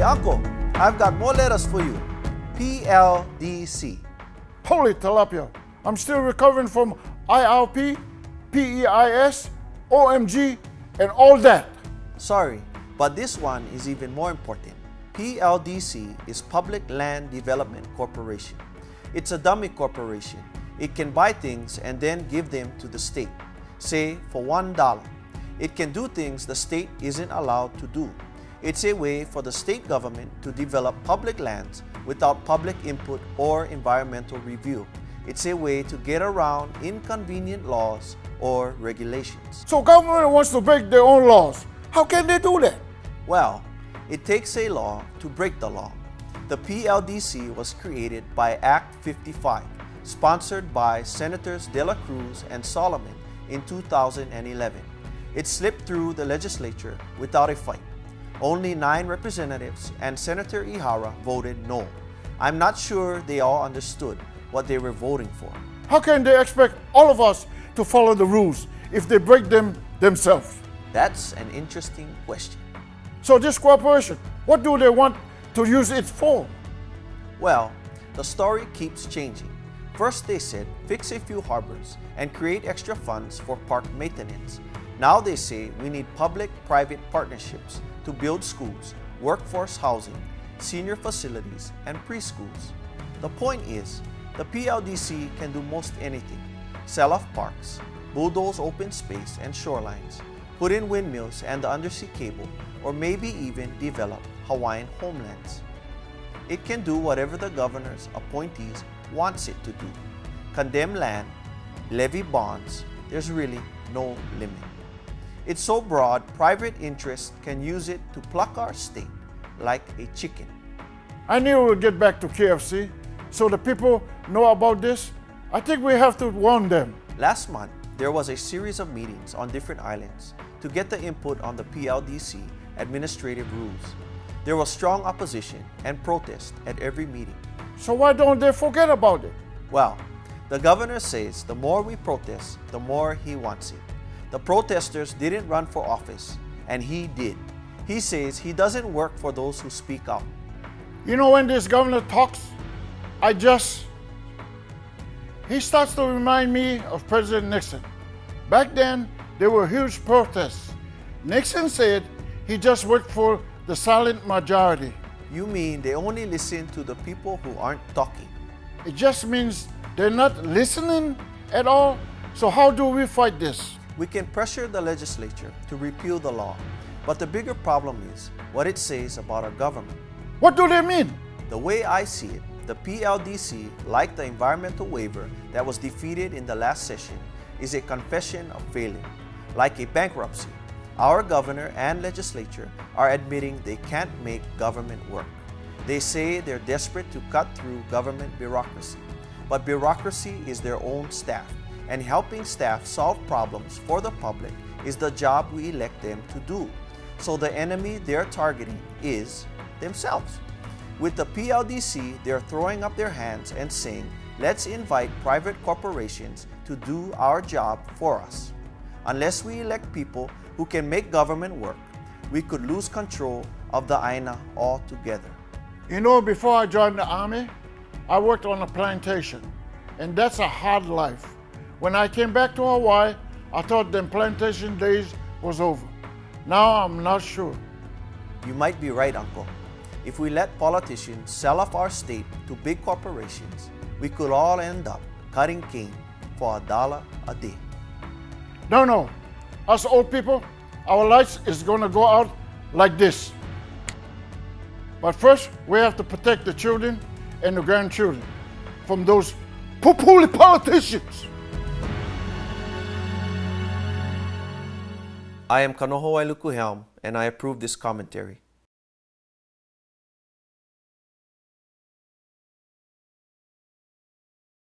Hey uncle, I've got more letters for you. P.L.D.C. Holy Talapia, I'm still recovering from I.R.P, P.E.I.S, OMG, and all that. Sorry, but this one is even more important. P.L.D.C. is Public Land Development Corporation. It's a dummy corporation. It can buy things and then give them to the state, say for $1. It can do things the state isn't allowed to do. It's a way for the state government to develop public lands without public input or environmental review. It's a way to get around inconvenient laws or regulations. So government wants to break their own laws. How can they do that? Well, it takes a law to break the law. The P.L.D.C. was created by Act 55, sponsored by Senators De La Cruz and Solomon in 2011. It slipped through the legislature without a fight. Only 9 representatives and Senator Ihara voted no. I'm not sure they all understood what they were voting for. How can they expect all of us to follow the rules if they break them themselves? That's an interesting question. So this corporation, what do they want to use it for? Well, the story keeps changing. First they said fix a few harbors and create extra funds for park maintenance. Now they say we need public-private partnerships to build schools, workforce housing, senior facilities, and preschools. The point is, the P.L.D.C. can do most anything. Sell off parks, bulldoze open space and shorelines, put in windmills and the undersea cable, or maybe even develop Hawaiian homelands. It can do whatever the governor's appointees wants it to do. Condemn land, levy bonds, there's really no limit. It's so broad, private interests can use it to pluck our state like a chicken. I knew we would get back to KFC, so the people know about this. I think we have to warn them. Last month, there was a series of meetings on different islands to get the input on the P.L.D.C. administrative rules. There was strong opposition and protest at every meeting. So why don't they forget about it? Well, the governor says the more we protest, the more he wants it. The protesters didn't run for office, and he did. He says he doesn't work for those who speak out. You know, when this governor talks, he starts to remind me of President Nixon. Back then, there were huge protests. Nixon said he just worked for the silent majority. You mean they only listen to the people who aren't talking? It just means they're not listening at all. So how do we fight this? We can pressure the legislature to repeal the law, but the bigger problem is what it says about our government. What do they mean? The way I see it, the P.L.D.C., like the environmental waiver that was defeated in the last session, is a confession of failure. Like a bankruptcy, our governor and legislature are admitting they can't make government work. They say they're desperate to cut through government bureaucracy, but bureaucracy is their own staff, and helping staff solve problems for the public is the job we elect them to do. So the enemy they're targeting is themselves. With the P.L.D.C., they're throwing up their hands and saying, let's invite private corporations to do our job for us. Unless we elect people who can make government work, we could lose control of the AINA altogether. You know, before I joined the Army, I worked on a plantation, and that's a hard life. When I came back to Hawaii, I thought them plantation days was over. Now I'm not sure. You might be right, Uncle. If we let politicians sell off our state to big corporations, we could all end up cutting cane for $1 a day. No. Us old people, our lights is gonna go out like this. But first, we have to protect the children and the grandchildren from those pupuli politicians. I am Kanoho and I approve this commentary.